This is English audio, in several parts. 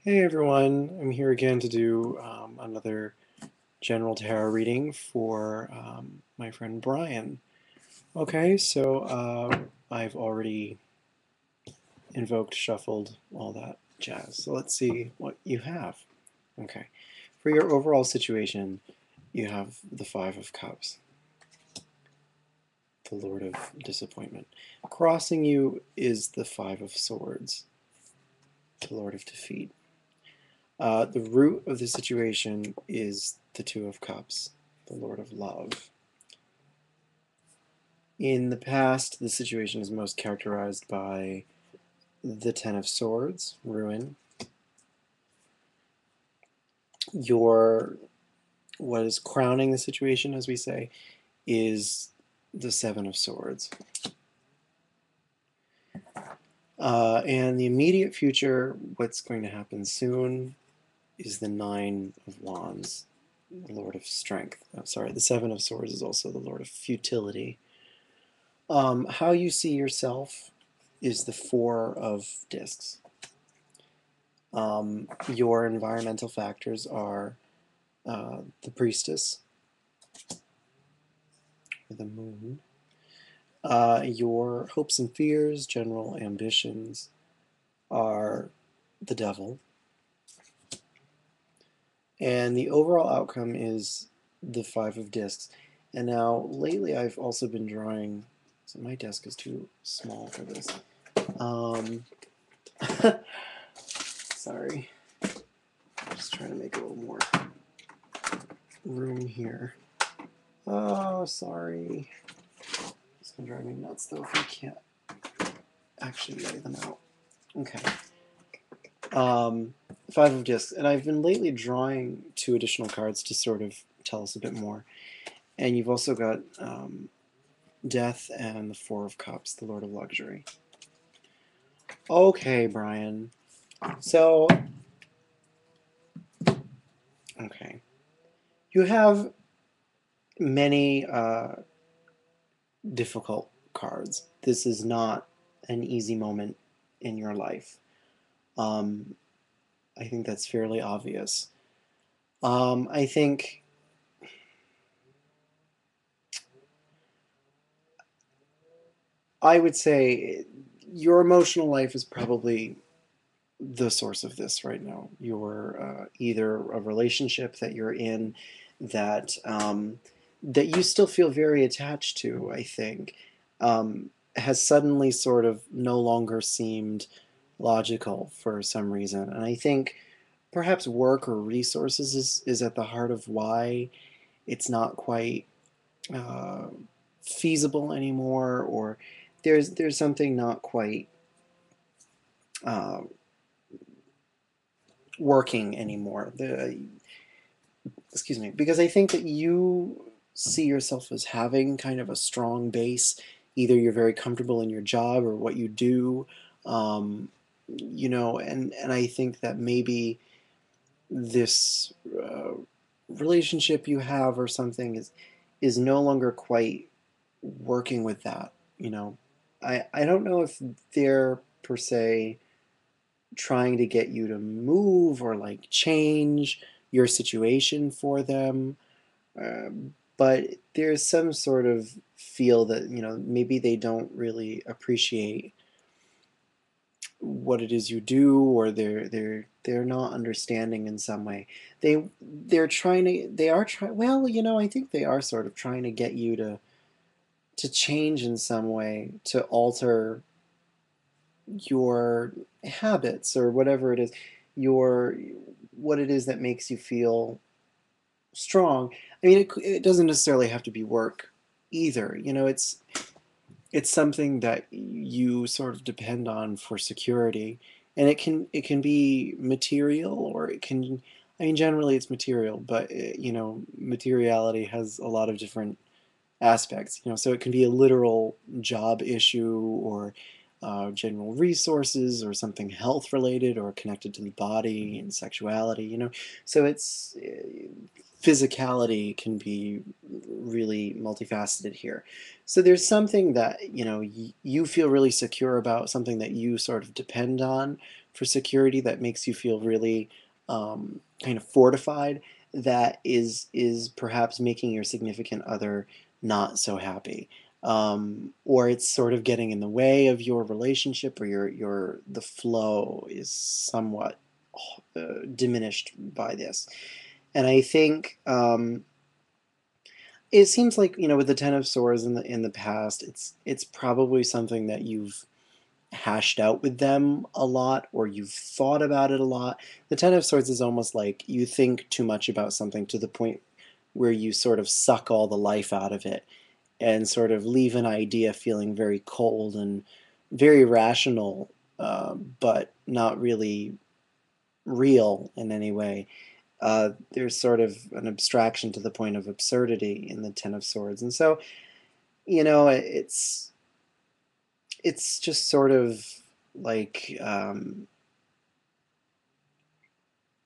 Hey everyone, I'm here again to do another general tarot reading for my friend Brian. Okay, so I've already invoked, shuffled, all that jazz. So let's see what you have. Okay, for your overall situation, you have the Five of Cups, the Lord of Disappointment. Crossing you is the Five of Swords, the Lord of Defeat. The root of the situation is the Two of Cups, the Lord of Love. In the past, the situation is most characterized by the Ten of Swords, ruin. Your what is crowning the situation, as we say, is the Seven of Swords. And the immediate future, what's going to happen soon, is the Nine of Wands, the Lord of Strength. Oh, sorry, the Seven of Swords is also the Lord of Futility. How you see yourself is the Four of Discs. Your environmental factors are the Priestess, or the Moon. Your hopes and fears, general ambitions, are the Devil. And the overall outcome is the Five of Discs. And now, lately, I've also been drawing. So my desk is too small for this. Um, sorry. Just trying to make a little more room here. Oh, sorry. It's gonna drive me nuts though if I can't actually lay them out. Okay. Five of Discs, and I've been lately drawing two additional cards to sort of tell us a bit more. And you've also got Death and the Four of Cups, the Lord of Luxury. Okay, Brian. So, okay. You have many difficult cards. This is not an easy moment in your life. Um, I think that's fairly obvious. I think I would say your emotional life is probably the source of this right now. You're either a relationship that you're in that you still feel very attached to, I think, has suddenly sort of no longer seemed logical for some reason. And I think perhaps work or resources is at the heart of why it's not quite uh, feasible anymore, or there's something not quite uh, working anymore. Excuse me, because I think that you see yourself as having kind of a strong base. Either you're very comfortable in your job or what you do, and I think that maybe this relationship you have or something is no longer quite working with that. I don't know if they're per se trying to get you to move or like change your situation for them. But there's some sort of feel that, maybe they don't really appreciate what it is you do, or they're not understanding in some way. They are trying, well, I think they are sort of trying to get you to change in some way, to alter your habits or whatever it is, your what it is that makes you feel strong. I mean, it doesn't necessarily have to be work either. It's something that you sort of depend on for security, and it can be material, or it can. I mean, generally it's material, but materiality has a lot of different aspects. So it can be a literal job issue, or general resources, or something health related, or connected to the body and sexuality. So it's physicality can be really multifaceted here. So there's something that you feel really secure about, something that you sort of depend on for security that makes you feel really kind of fortified, that is perhaps making your significant other not so happy. Or it's sort of getting in the way of your relationship, or your the flow is somewhat diminished by this. And I think it seems like, with the Ten of Swords in the past, it's probably something that you've hashed out with them a lot, or you've thought about it a lot. The Ten of Swords is almost like you think too much about something to the point where you sort of suck all the life out of it and sort of leave an idea feeling very cold and very rational, but not really real in any way. There's sort of an abstraction to the point of absurdity in the Ten of Swords. And so, it's just sort of like,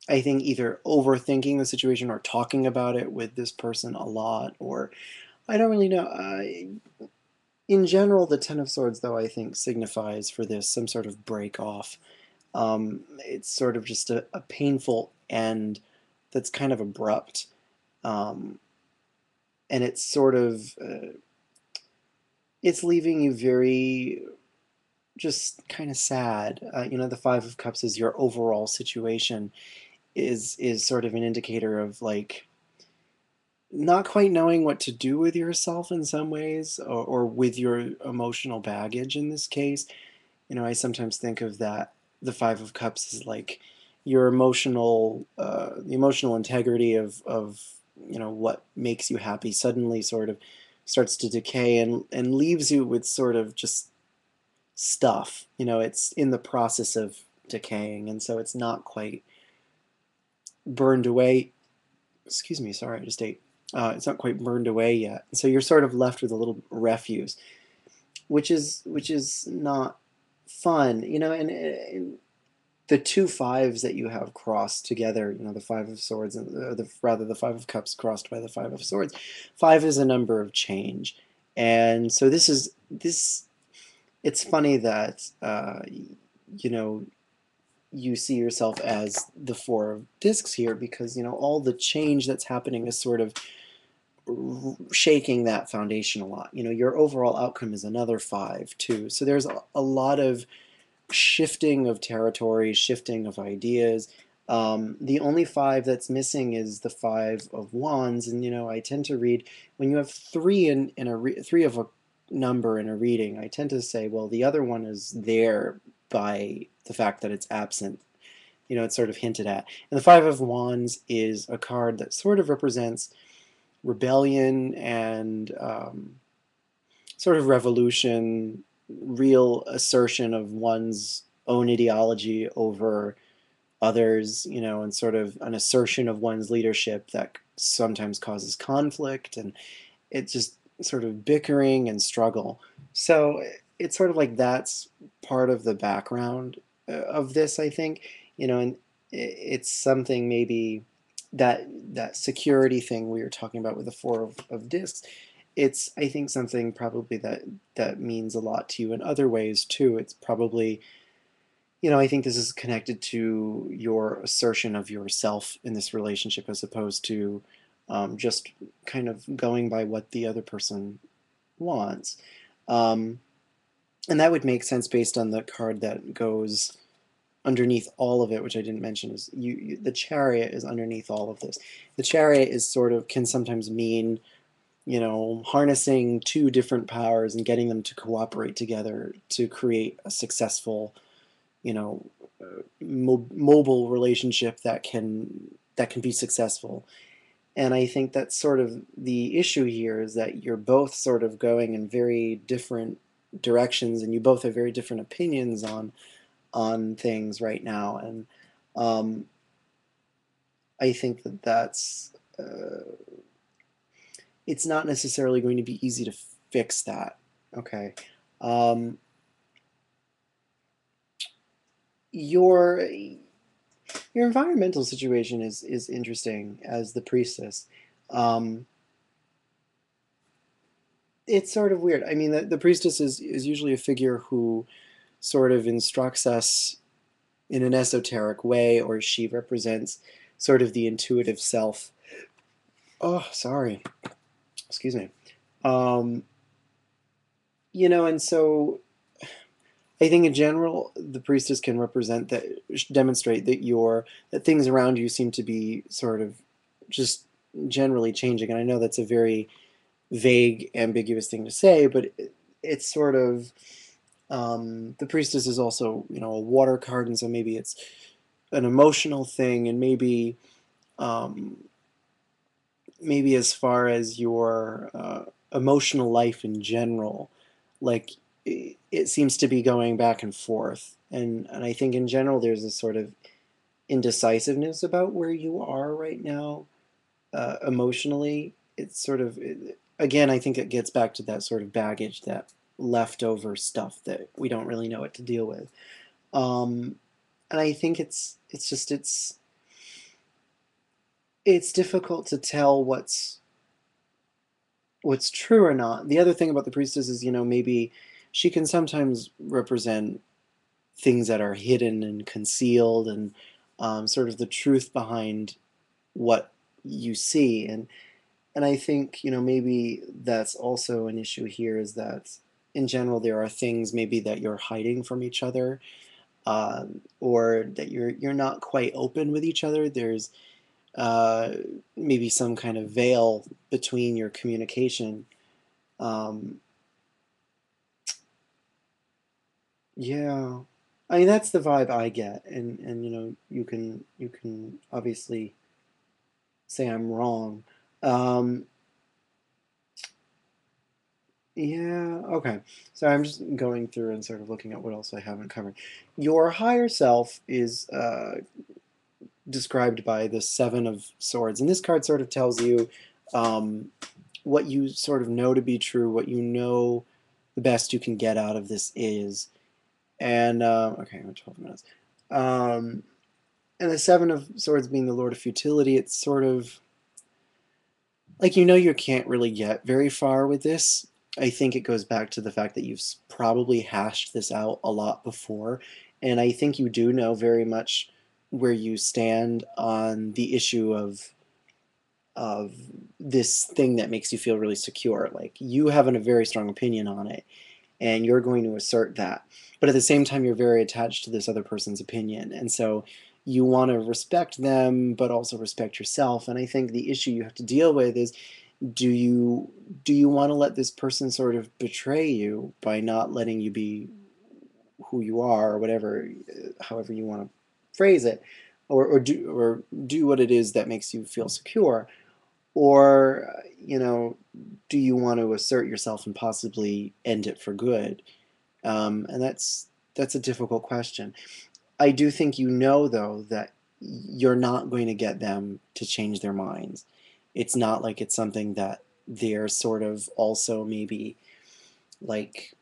I think either overthinking the situation or talking about it with this person a lot, or I don't really know. In general, the Ten of Swords, though, I think signifies for this some sort of break off. It's sort of just a painful end that's kind of abrupt. Um, and it's sort of, it's leaving you very just kind of sad. The Five of Cups is your overall situation, is sort of an indicator of like not quite knowing what to do with yourself in some ways, or with your emotional baggage in this case. I sometimes think of that, the Five of Cups is like your the emotional integrity of what makes you happy suddenly sort of starts to decay, and leaves you with sort of just stuff. It's in the process of decaying, and so it's not quite burned away. Excuse me, sorry, I just ate. It's not quite burned away yet. So you're sort of left with a little refuse, which is not fun, and the two fives that you have crossed together, the Five of Swords, and rather the Five of Cups crossed by the Five of Swords. Five is a number of change, and so this. It's funny that you know you see yourself as the Four of Discs here, because all the change that's happening is sort of shaking that foundation a lot. Your overall outcome is another five too. So there's a lot of shifting of territory, shifting of ideas. The only five that's missing is the Five of Wands, and I tend to read, when you have three three of a number in a reading, I tend to say, well, the other one is there by the fact that it's absent. It's sort of hinted at. And the Five of Wands is a card that sort of represents rebellion and sort of revolution, real assertion of one's own ideology over others, and sort of an assertion of one's leadership that sometimes causes conflict, and it's just sort of bickering and struggle. So it's sort of like that's part of the background of this, I think, and it's something maybe that security thing we were talking about with the Four of Discs. It's, I think, something probably that means a lot to you in other ways too. It's probably, I think this is connected to your assertion of yourself in this relationship, as opposed to just kind of going by what the other person wants. Um, and that would make sense based on the card that goes underneath all of it, which I didn't mention, is the Chariot is underneath all of this. The Chariot is sort of, can sometimes mean, harnessing two different powers and getting them to cooperate together to create a successful, mobile relationship that can be successful. And I think that's sort of the issue here, is that you're both sort of going in very different directions, and you both have very different opinions on things right now. And um, I think that's it's not necessarily going to be easy to fix that. Okay. Um, your your environmental situation is interesting as the Priestess. Um, it's sort of weird. I mean, the Priestess is usually a figure who sort of instructs us in an esoteric way, or she represents sort of the intuitive self. Oh, sorry. Excuse me. Um, and so I think in general, the priestess can represent that, demonstrate that things around you seem to be sort of just generally changing. And I know that's a very vague, ambiguous thing to say, but it's sort of the priestess is also, a water card, and so maybe it's an emotional thing, and um, maybe as far as your emotional life in general, like it seems to be going back and forth, and I think in general there's a sort of indecisiveness about where you are right now emotionally. It's sort of again, I think it gets back to that sort of baggage, that leftover stuff that we don't really know what to deal with. Um, and I think it's difficult to tell what's true or not. The other thing about the priestess is, maybe she can sometimes represent things that are hidden and concealed, and sort of the truth behind what you see. And I think, maybe that's also an issue here, is that in general there are things maybe that you're hiding from each other, or that you're not quite open with each other. There's uh, maybe some kind of veil between your communication. Um, yeah, I mean that's the vibe I get, and you can obviously say I'm wrong. Um, yeah, okay. So I'm just going through and sort of looking at what else I haven't covered. Your higher self is described by the Seven of Swords, and this card sort of tells you um, what you sort of know to be true, what you know the best you can get out of this is. And okay, I'm at 12 minutes. Um, and the Seven of Swords being the Lord of Futility, it's sort of like, you can't really get very far with this. I think it goes back to the fact that you've probably hashed this out a lot before, and I think you do know very much where you stand on the issue of this thing that makes you feel really secure. Like, you have a very strong opinion on it, and you're going to assert that. But at the same time, you're very attached to this other person's opinion. And so you want to respect them, but also respect yourself. And I think the issue you have to deal with is, do you want to let this person sort of betray you by not letting you be who you are, or whatever, however you want to phrase it, or do what it is that makes you feel secure, or do you want to assert yourself and possibly end it for good? And that's a difficult question. I do think, though, that you're not going to get them to change their minds. It's not like it's something that they're sort of also maybe like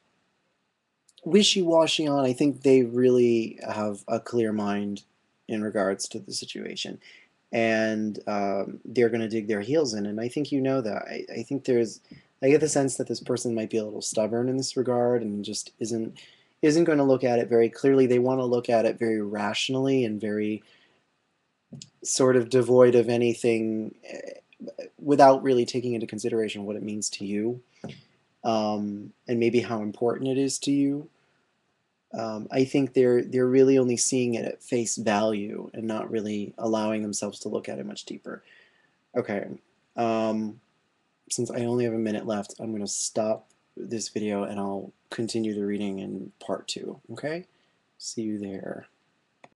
wishy-washy on. I think they really have a clear mind in regards to the situation, and they're going to dig their heels in. And I think that. I think I get the sense that this person might be a little stubborn in this regard, and just isn't going to look at it very clearly. They want to look at it very rationally and very sort of devoid of anything, without really taking into consideration what it means to you, and maybe how important it is to you. I think they're really only seeing it at face value and not really allowing themselves to look at it much deeper. Okay, um, since I only have a minute left, I'm going to stop this video and I'll continue the reading in part 2. Okay? See you there.